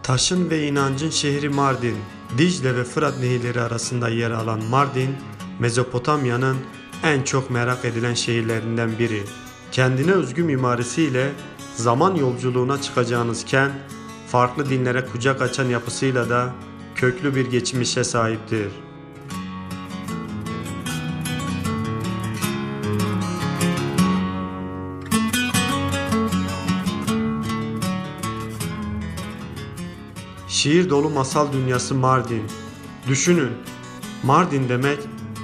Taşın ve inancın şehri Mardin, Dicle ve Fırat nehirleri arasında yer alan Mardin, Mezopotamya'nın en çok merak edilen şehirlerinden biri. Kendine özgü mimarisiyle zaman yolculuğuna çıkacağınız kent, farklı dinlere kucak açan yapısıyla da köklü bir geçmişe sahiptir. Şiir dolu masal dünyası Mardin. Düşünün, Mardin demek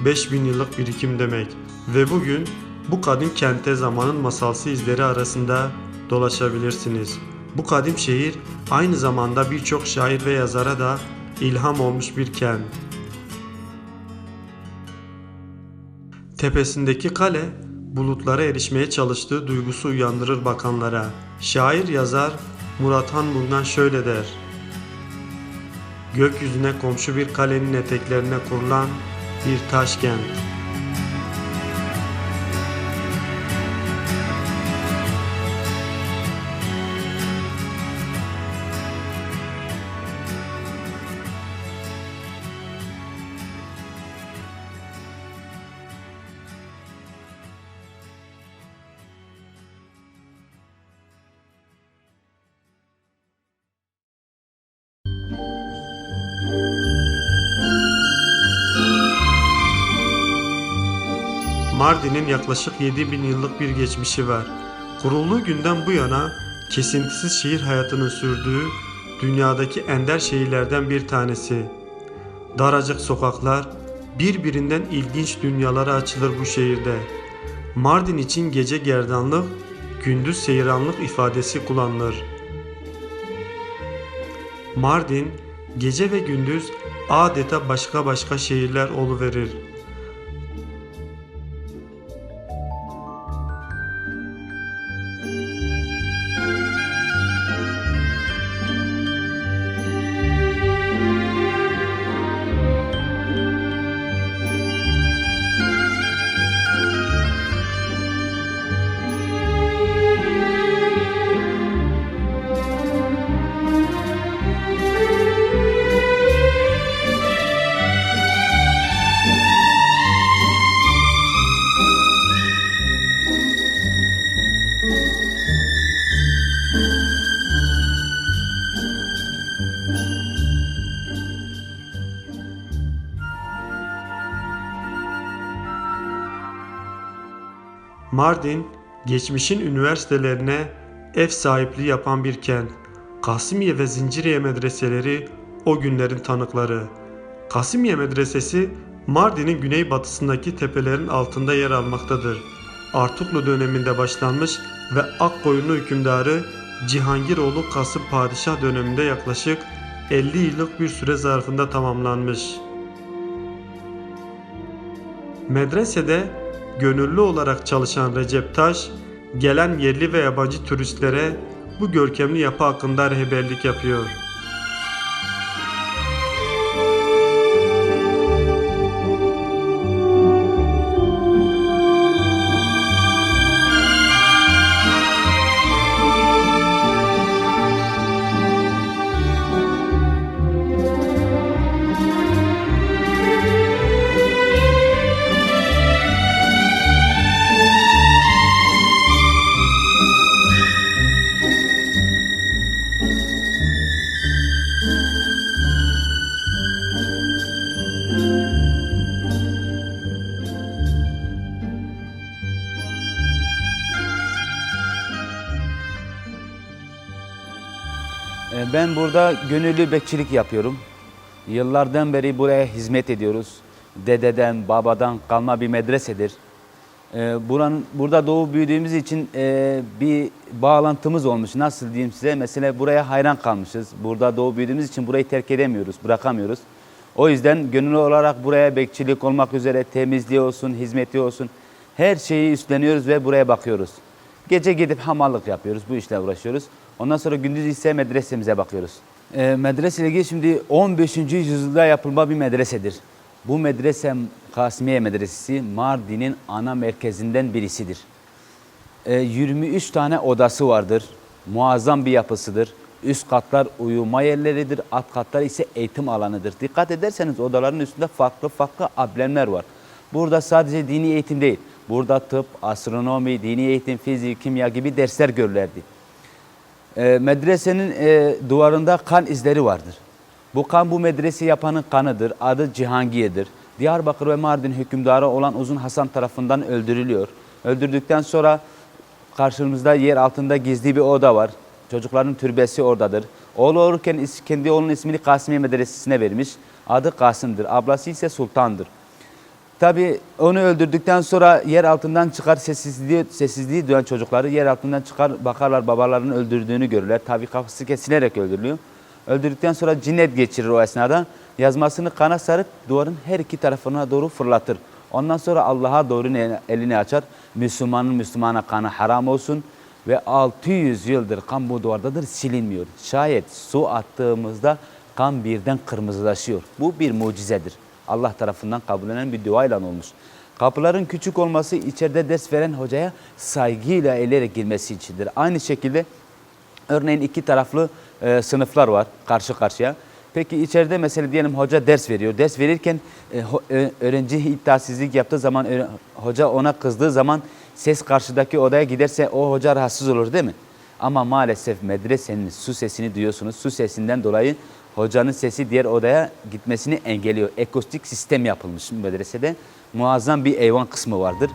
5000 yıllık birikim demek ve bugün bu kadim kente zamanın masalsı izleri arasında dolaşabilirsiniz. Bu kadim şehir aynı zamanda birçok şair ve yazara da ilham olmuş bir kent. Tepesindeki kale bulutlara erişmeye çalıştığı duygusu uyandırır bakanlara. Şair yazar Murat Han Mungan şöyle der: gökyüzüne komşu bir kalenin eteklerine kurulan bir taş kent. Mardin'in yaklaşık 7000 yıllık bir geçmişi var. Kurulduğu günden bu yana kesintisiz şehir hayatının sürdüğü dünyadaki ender şehirlerden bir tanesi. Daracık sokaklar, birbirinden ilginç dünyalara açılır bu şehirde. Mardin için gece gerdanlık, gündüz seyranlık ifadesi kullanılır. Mardin, gece ve gündüz adeta başka şehirler oluverir. Mardin, geçmişin üniversitelerine ev sahipliği yapan bir kent. Kasimiye ve Zinciriye medreseleri o günlerin tanıkları. Kasimiye Medresesi, Mardin'in güneybatısındaki tepelerin altında yer almaktadır. Artuklu döneminde başlanmış ve Akkoyunlu hükümdarı Cihangiroğlu Kasım Padişah döneminde yaklaşık 50 yıllık bir süre zarfında tamamlanmış. Medresede gönüllü olarak çalışan Recep Taş, gelen yerli ve yabancı turistlere bu görkemli yapı hakkında rehberlik yapıyor. Ben burada gönüllü bekçilik yapıyorum. Yıllardan beri buraya hizmet ediyoruz. Dededen, babadan kalma bir medresedir. Burada doğup büyüdüğümüz için bir bağlantımız olmuş. Nasıl diyeyim size? Mesela buraya hayran kalmışız. Burada doğup büyüdüğümüz için burayı terk edemiyoruz, bırakamıyoruz. O yüzden gönüllü olarak buraya bekçilik olmak üzere temizliği olsun, hizmeti olsun her şeyi üstleniyoruz ve buraya bakıyoruz. Gece gidip hamallık yapıyoruz, bu işle uğraşıyoruz. Ondan sonra gündüz ise medresemize bakıyoruz. Medrese ile ilgili şimdi 15. yüzyılda yapılma bir medresedir. Bu medrese Kasimiye Medresesi Mardin'in ana merkezinden birisidir. 23 tane odası vardır. Muazzam bir yapısıdır. Üst katlar uyuma yerleridir, alt katlar ise eğitim alanıdır. Dikkat ederseniz odaların üstünde farklı farklı amblemler var. Burada sadece dini eğitim değil, burada tıp, astronomi, dini eğitim, fizik, kimya gibi dersler görülerdi. Medresenin duvarında kan izleri vardır. Bu kan bu medrese yapanın kanıdır. Adı Cihangir'dir. Diyarbakır ve Mardin hükümdarı olan Uzun Hasan tarafından öldürülüyor. Öldürdükten sonra karşımızda yer altında gizli bir oda var. Çocukların türbesi oradadır. Oğlu olurken kendi oğlunun ismini Kasimiye Medresesi'ne vermiş. Adı Kasım'dır. Ablası ise Sultan'dır. Tabi onu öldürdükten sonra yer altından çıkar sessizliği duyan çocukları yer altından çıkar bakarlar babalarının öldürdüğünü görürler. Tabi kafası kesilerek öldürülüyor. Öldürdükten sonra cinnet geçirir o esnada. Yazmasını kana sarıp duvarın her iki tarafına doğru fırlatır. Ondan sonra Allah'a doğru elini açar. Müslümanın Müslümana kanı haram olsun. Ve 600 yıldır kan bu duvardadır, silinmiyor. Şayet su attığımızda kan birden kırmızılaşıyor. Bu bir mucizedir. Allah tarafından kabullenen bir duayla olmuş. Kapıların küçük olması içeride ders veren hocaya saygıyla eğilerek girmesi içindir. Aynı şekilde örneğin iki taraflı sınıflar var karşı karşıya. Peki içeride mesela diyelim hoca ders veriyor. Ders verirken öğrenci iddiasizlik yaptığı zaman hoca ona kızdığı zaman ses karşıdaki odaya giderse o hoca rahatsız olur değil mi? Ama maalesef medresenin su sesini duyuyorsunuz. Su sesinden dolayı hocanın sesi diğer odaya gitmesini engelliyor. Akustik sistem yapılmış medresede. Muazzam bir eyvan kısmı vardır.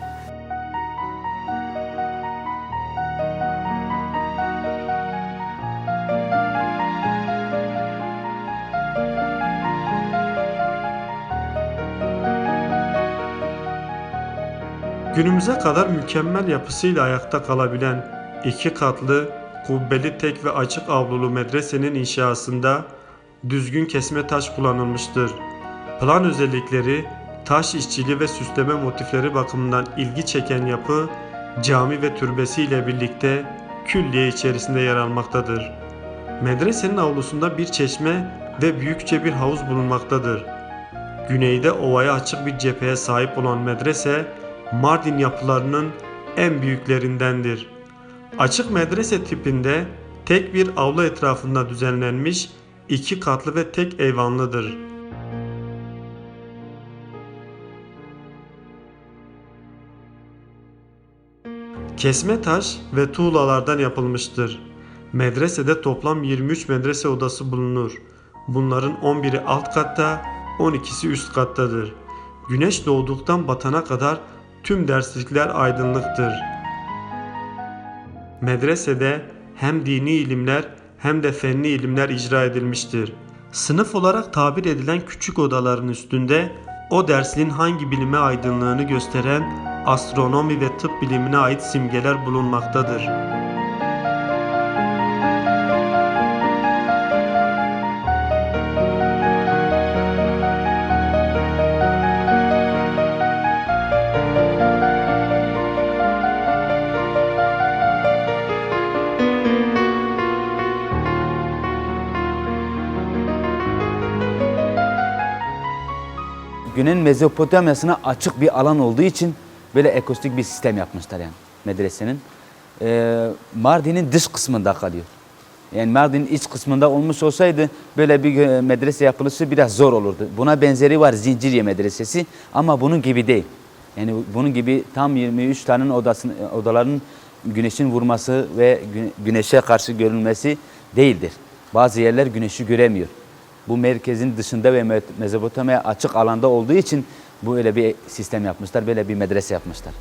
Günümüze kadar mükemmel yapısıyla ayakta kalabilen iki katlı, kubbeli tek ve açık avlulu medresenin inşasında düzgün kesme taş kullanılmıştır. Plan özellikleri, taş işçiliği ve süsleme motifleri bakımından ilgi çeken yapı, cami ve türbesi ile birlikte külliye içerisinde yer almaktadır. Medresenin avlusunda bir çeşme ve büyükçe bir havuz bulunmaktadır. Güneyde ovaya açık bir cepheye sahip olan medrese, Mardin yapılarının en büyüklerindendir. Açık medrese tipinde tek bir avlu etrafında düzenlenmiş, iki katlı ve tek eyvanlıdır. Kesme taş ve tuğlalardan yapılmıştır. Medresede toplam 23 medrese odası bulunur. Bunların 11'i alt katta, 12'si üst kattadır. Güneş doğduktan batana kadar tüm derslikler aydınlıktır. Medresede hem dini ilimler hem de fenli ilimler icra edilmiştir. Sınıf olarak tabir edilen küçük odaların üstünde o dersliğin hangi bilime aydınlığını gösteren astronomi ve tıp bilimine ait simgeler bulunmaktadır. Günün Mezopotamya'sına açık bir alan olduğu için böyle akustik bir sistem yapmışlar yani medresenin. Mardin'in dış kısmında kalıyor. Yani Mardin'in iç kısmında olmuş olsaydı böyle bir medrese yapılışı biraz zor olurdu. Buna benzeri var Zinciriye Medresesi ama bunun gibi değil. Yani bunun gibi tam 23 tane odaların güneşin vurması ve güneşe karşı görülmesi değildir. Bazı yerler güneşi göremiyor. Bu merkezin dışında ve Mezopotamya açık alanda olduğu için böyle bir sistem yapmışlar, böyle bir medrese yapmışlar.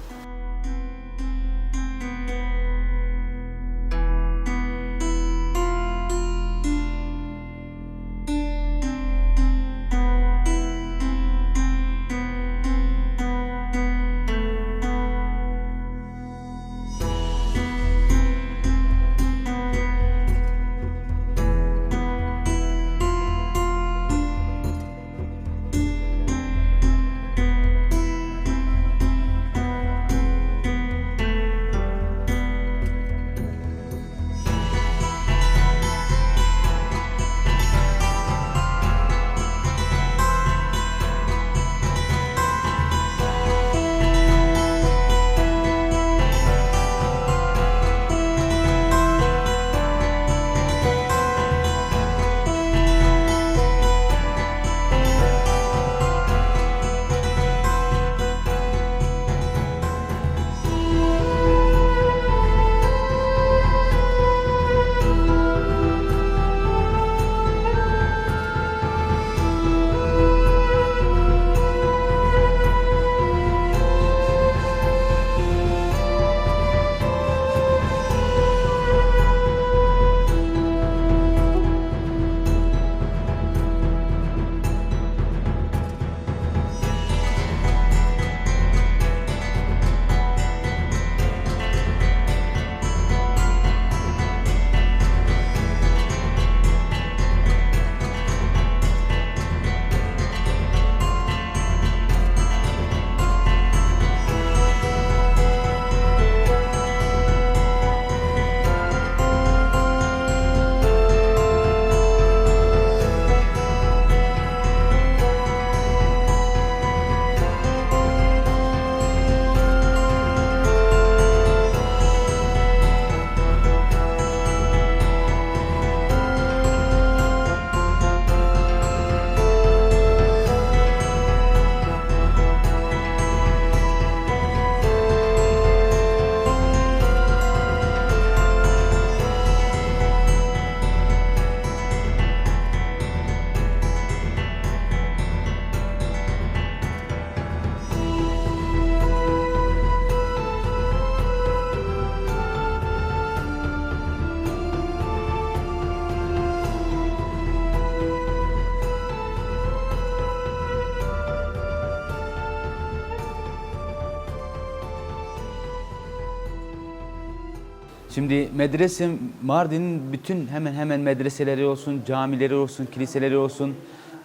Şimdi medrese, Mardin'in bütün hemen hemen medreseleri olsun, camileri olsun, kiliseleri olsun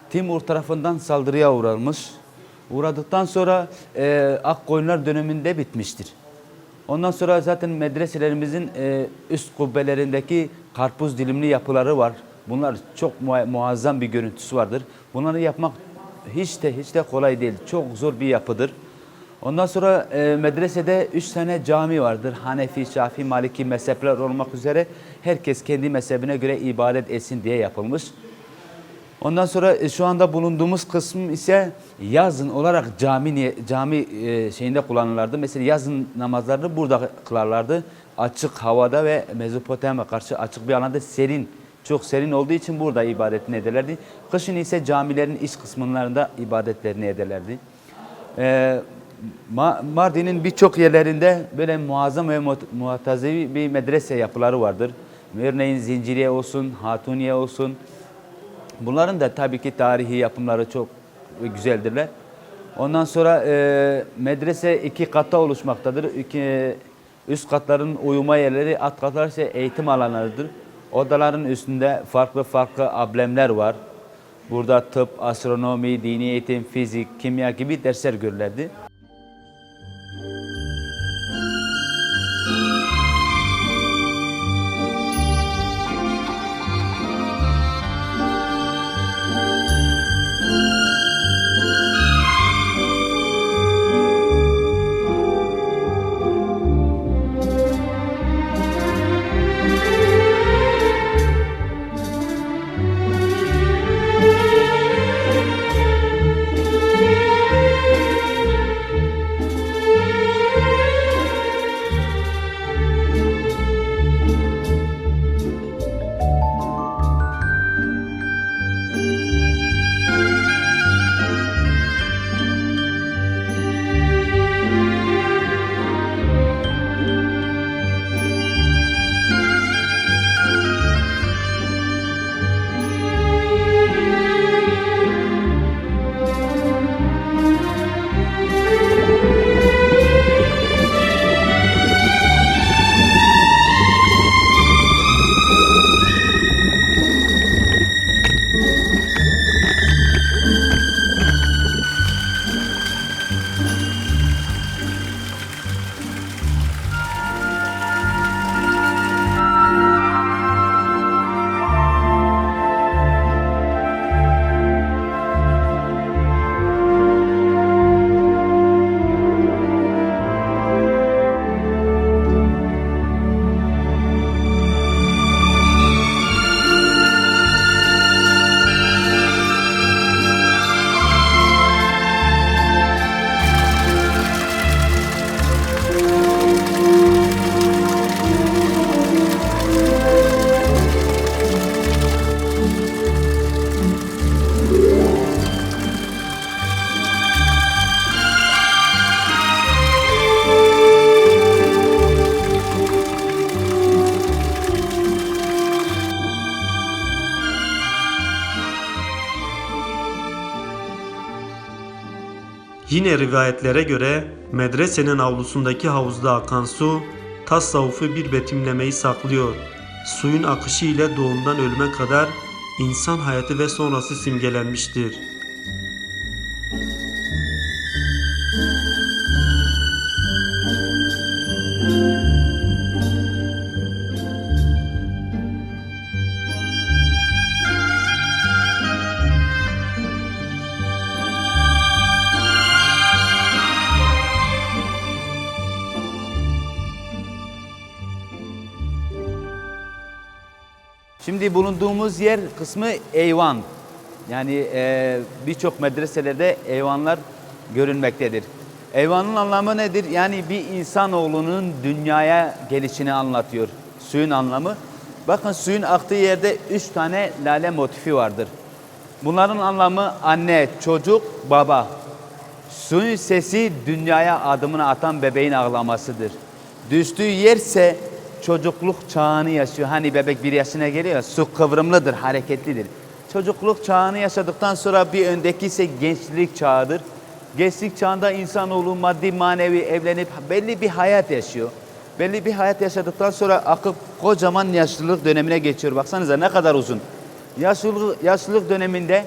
Timur tarafından saldırıya uğranmış. Uğradıktan sonra Akkoyunlar döneminde bitmiştir. Ondan sonra zaten medreselerimizin üst kubbelerindeki karpuz dilimli yapıları var. Bunlar çok muazzam bir görüntüsü vardır. Bunları yapmak hiç de kolay değil. Çok zor bir yapıdır. Ondan sonra medresede 3 tane cami vardır. Hanefi, Şafii, Maliki mezhepler olmak üzere herkes kendi mezhebine göre ibadet etsin diye yapılmış. Ondan sonra şu anda bulunduğumuz kısım ise yazın olarak cami şeyinde kullanılırdı. Mesela yazın namazlarını burada kılarlardı. Açık havada ve Mezopotamya karşı açık bir alanda çok serin olduğu için burada ibadetini ederlerdi. Kışın ise camilerin iç kısımlarında ibadetlerini ederlerdi. Mardin'in birçok yerlerinde böyle muazzam ve muattazevi bir medrese yapıları vardır. Örneğin Zinciriye olsun, Hatuniye olsun. Bunların da tabii ki tarihi yapımları çok güzeldirler. Ondan sonra medrese 2 katta oluşmaktadır. Üst katların uyuma yerleri, alt katlar ise eğitim alanlarıdır. Odaların üstünde farklı amblemler var. Burada tıp, astronomi, dini eğitim, fizik, kimya gibi dersler görülürlerdi. Yine rivayetlere göre medresenin avlusundaki havuzda akan su tasavvufu bir betimlemeyi saklıyor. Suyun akışı ile doğumdan ölüme kadar insan hayatı ve sonrası simgelenmiştir. Şimdi bulunduğumuz yer kısmı eyvan. Yani birçok medreselerde eyvanlar görülmektedir. Eyvanın anlamı nedir? Yani bir insanoğlunun dünyaya gelişini anlatıyor. Suyun anlamı. Bakın suyun aktığı yerde 3 tane lale motifi vardır. Bunların anlamı anne, çocuk, baba. Suyun sesi dünyaya adımını atan bebeğin ağlamasıdır. Düştüğü yerse çocukluk çağını yaşıyor. Hani bebek 1 yaşına geliyor, su kıvrımlıdır, hareketlidir. Çocukluk çağını yaşadıktan sonra bir öndeki ise gençlik çağıdır. Gençlik çağında insanoğlu maddi manevi evlenip belli bir hayat yaşıyor. belli bir hayat yaşadıktan sonra akıp kocaman yaşlılık dönemine geçiyor. Baksanıza ne kadar uzun. Yaşlılık döneminde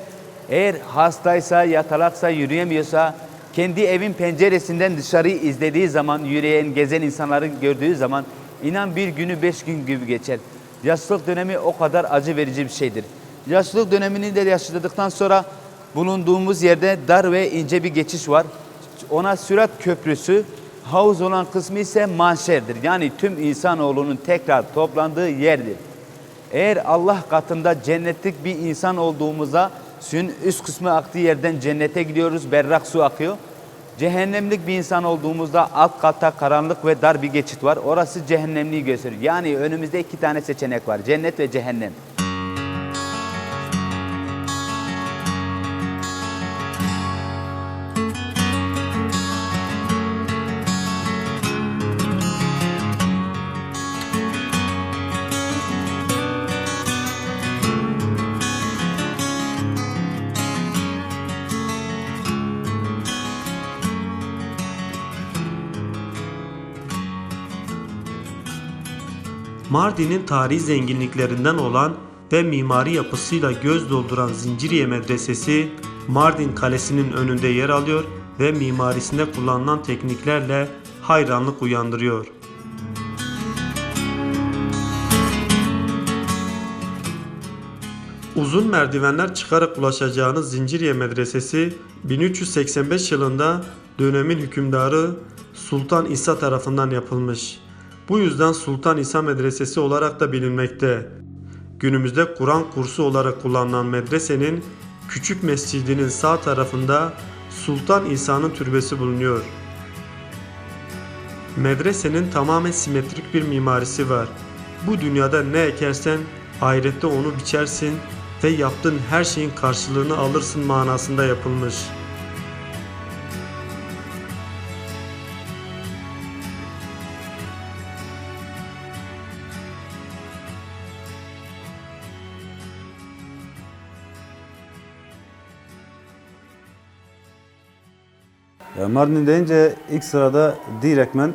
eğer hastaysa, yatalaksa, yürüyemiyorsa, kendi evin penceresinden dışarıyı izlediği zaman, yürüyen, gezen insanları gördüğü zaman inan bir günü 5 gün gibi geçer. Yaşlılık dönemi o kadar acı verici bir şeydir. Yaşlılık dönemini de yaşadıktan sonra bulunduğumuz yerde dar ve ince bir geçiş var. Ona Sırat Köprüsü, havuz olan kısmı ise mahşerdir. Yani tüm insanoğlunun tekrar toplandığı yerdir. Eğer Allah katında cennetlik bir insan olduğumuzda suyun üst kısmı aktığı yerden cennete gidiyoruz, berrak su akıyor. Cehennemlik bir insan olduğumuzda alt katta karanlık ve dar bir geçit var. Orası cehennemliği gösteriyor. Yani önümüzde 2 tane seçenek var. Cennet ve cehennem. Mardin'in tarihi zenginliklerinden olan ve mimari yapısıyla göz dolduran Zinciriye Medresesi, Mardin Kalesi'nin önünde yer alıyor ve mimarisinde kullanılan tekniklerle hayranlık uyandırıyor. Uzun merdivenler çıkarak ulaşacağınız Zinciriye Medresesi 1385 yılında dönemin hükümdarı Sultan İsa tarafından yapılmış. Bu yüzden Sultan İsa Medresesi olarak da bilinmekte. Günümüzde Kur'an kursu olarak kullanılan medresenin küçük mescidinin sağ tarafında Sultan İsa'nın türbesi bulunuyor. Medresenin tamamen simetrik bir mimarisi var. Bu dünyada ne ekersen ahirette onu biçersin ve yaptığın her şeyin karşılığını alırsın manasında yapılmış. Mardin deyince ilk sırada direktmen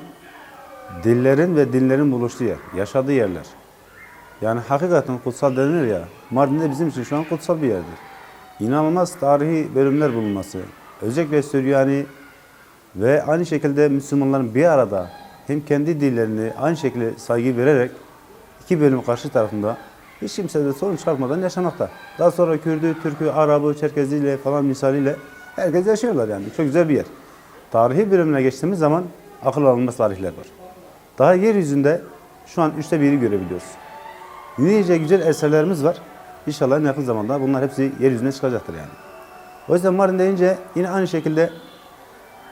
dillerin ve dinlerin buluştuğu yer, yaşadığı yerler. Yani hakikaten kutsal denir ya, Mardin'de bizim için şu an kutsal bir yerdir. İnanılmaz tarihi bölümler bulunması, özellikle Süryani ve aynı şekilde Müslümanların bir arada hem kendi dillerini aynı şekilde saygı vererek iki bölüm karşı tarafında hiç kimse de sorun çıkartmadan yaşamakta. Daha sonra Kürdü, Türkü, Arabı, Çerkeziyle falan misaliyle herkes yaşıyorlar yani. Çok güzel bir yer. Tarihi bölümüne geçtiğimiz zaman akıl alınmaz tarihler var. Daha yeryüzünde şu an 1/3'ü görebiliyoruz. Nice güzel eserlerimiz var. İnşallah en yakın zamanda bunlar hepsi yeryüzüne çıkacaktır yani. O yüzden Mardin deyince yine aynı şekilde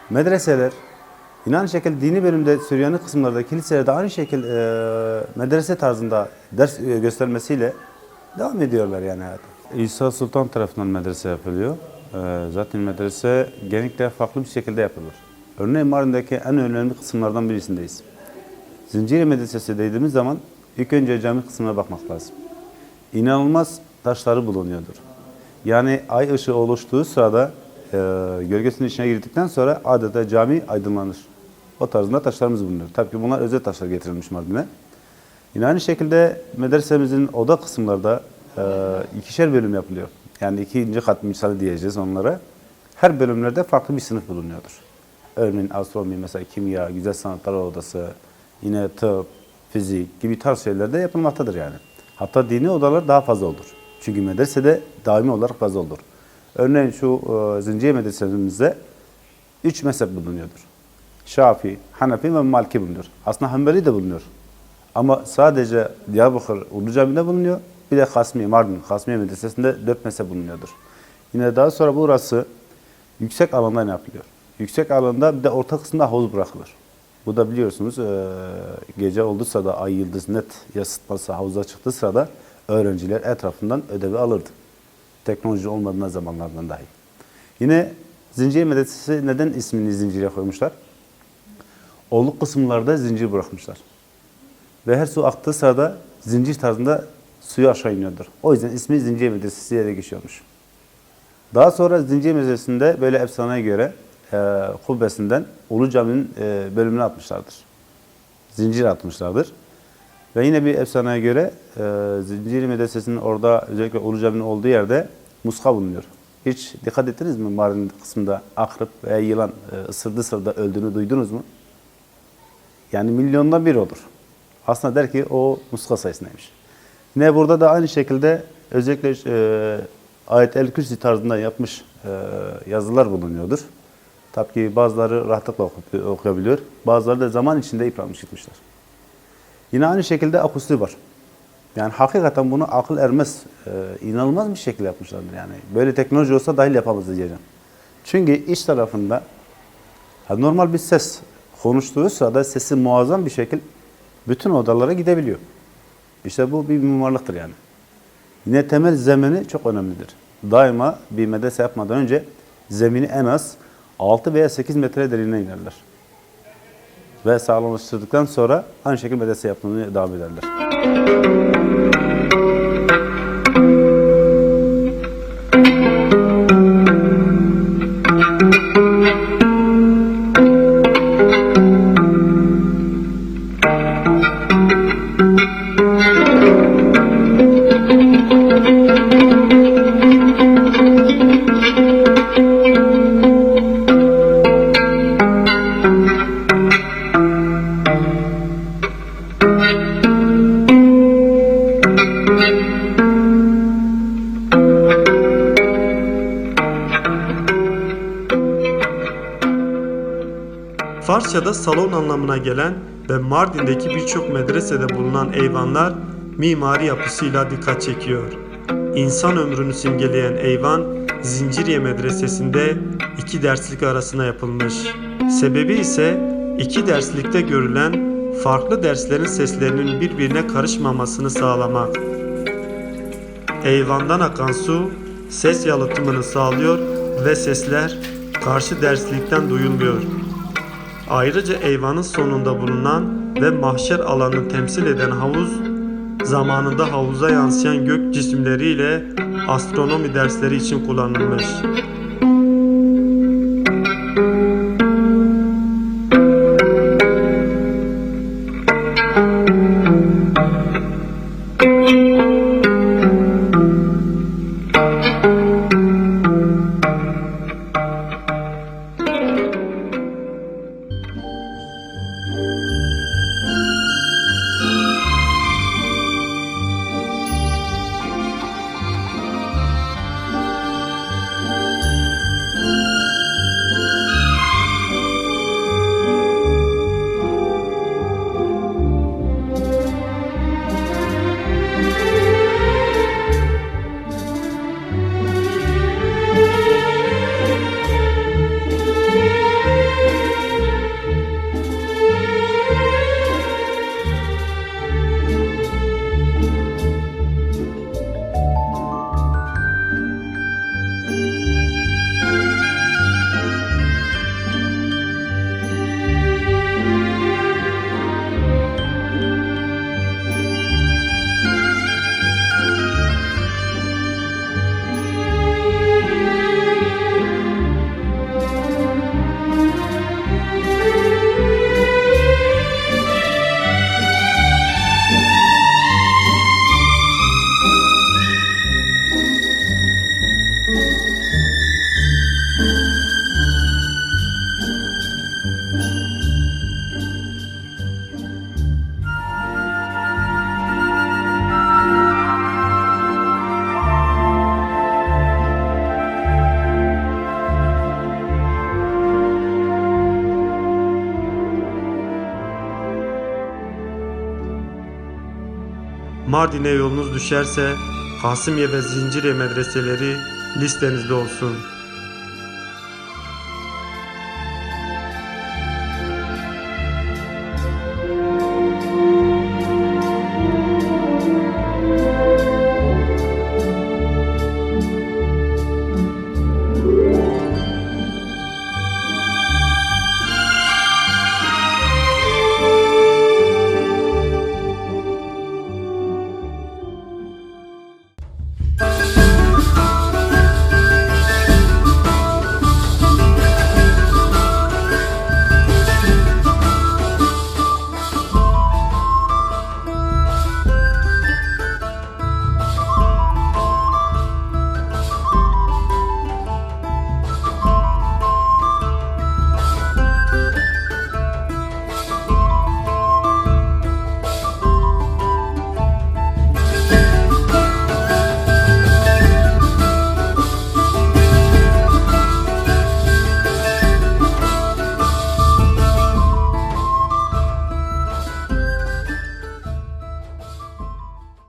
medreseler, yine aynı şekilde dini bölümde Süryani kısımlarda, kiliselerde aynı şekilde medrese tarzında ders göstermesiyle devam ediyorlar yani hayata. İsa Sultan tarafından medrese yapılıyor. Zaten medrese genellikle farklı bir şekilde yapılır. Örneğin Mardin'deki en önemli kısımlardan birisindeyiz. Zinciriye Medresesi dediğimiz zaman ilk önce cami kısmına bakmak lazım. İnanılmaz taşları bulunuyordur. Yani ay ışığı oluştuğu sırada gölgesinin içine girdikten sonra adeta cami aydınlanır. O tarzında taşlarımız bulunuyor. Tabii ki bunlar özel taşlar getirilmiş Mardin'e. Yine aynı şekilde medresemizin oda kısımlarda 2'şer bölüm yapılıyor. Yani 2. kat misali diyeceğiz onlara. Her bölümlerde farklı bir sınıf bulunuyordur. Örneğin astronomi, mesela kimya, güzel sanatlar odası, yine tıp, fizik gibi tarz şeyler de yapılmaktadır yani. Hatta dini odalar daha fazla olur. Çünkü medresede daimi olarak fazla olur. Örneğin şu Zinciriye medresemizde 3 mezhep bulunuyordur. Şafii, Hanefi ve Maliki bulunuyor. Aslında Hanbeli de bulunuyor. Ama sadece Diyarbakır Ulu Cami'de bulunuyor. Bir de Kasmiye, Mardin Kasmiye Medresesi'nde 4 mezhep bulunuyordur. Yine daha sonra burası yüksek alanda yapılıyor. Yüksek alanda bir de orta kısımda havuz bırakılır. Bu da biliyorsunuz gece olduğu sırada ay yıldız net yansıtması havuza çıktığı sırada öğrenciler etrafından ödevi alırdı. Teknoloji olmadığına zamanlardan dahi. Yine Zinciriye Medresesi neden ismini Zincir'e koymuşlar? Oluk kısımlarda zincir bırakmışlar. Ve her su aktığı sırada zincir tarzında suyu aşağı iniyordur. O yüzden ismi Zinciriye Medresesi diye de geçiyormuş. Daha sonra Zinciriye Medresesi'nde böyle efsaneye göre kubbesinden Ulu Cami'nin bölümünü atmışlardır. zincir atmışlardır. Ve yine bir efsaneye göre Zincirli Medresesi'nin orada özellikle Ulu Cami'nin olduğu yerde muska bulunuyor. Hiç dikkat ettiniz mi Mardin kısmında akrep veya yılan ısırdığı sırada öldüğünü duydunuz mu? Yani milyonda bir olur. Aslında der ki o muska sayısındaymış. Yine burada da aynı şekilde özellikle Ayet-el Kürsi tarzında yapmış yazılar bulunuyordur. Tabii ki bazıları rahatlıkla okuyabiliyor. Bazıları da zaman içinde yıpranmış gitmişler. Yine aynı şekilde akustiği var. Yani hakikaten bunu akıl ermez, inanılmaz bir şekilde yapmışlardır yani. Böyle teknoloji olsa dahil yapamaz diyeceğim. Çünkü iç tarafında normal bir ses konuştuğu sırada sesi muazzam bir şekilde bütün odalara gidebiliyor. İşte bu bir mimarlıktır yani. Yine temel zemini çok önemlidir. Daima bir medrese yapmadan önce zemini en az 6 veya 8 metre derinine inerler. Ve sağlamlaştırdıktan sonra aynı şekilde medrese yapmaya devam ederler. Farsçada salon anlamına gelen ve Mardin'deki birçok medresede bulunan eyvanlar mimari yapısıyla dikkat çekiyor. İnsan ömrünü simgeleyen eyvan, Zinciriye Medresesi'nde 2 derslik arasına yapılmış. Sebebi ise 2 derslikte görülen farklı derslerin seslerinin birbirine karışmamasını sağlamak. Eyvandan akan su ses yalıtımını sağlıyor ve sesler karşı derslikten duyulmuyor. Ayrıca eyvanın sonunda bulunan ve mahşer alanını temsil eden havuz, zamanında havuza yansıyan gök cisimleriyle astronomi dersleri için kullanılmış. Mardin'e yolunuz düşerse Kasımiye ve Zinciriye medreseleri listenizde olsun.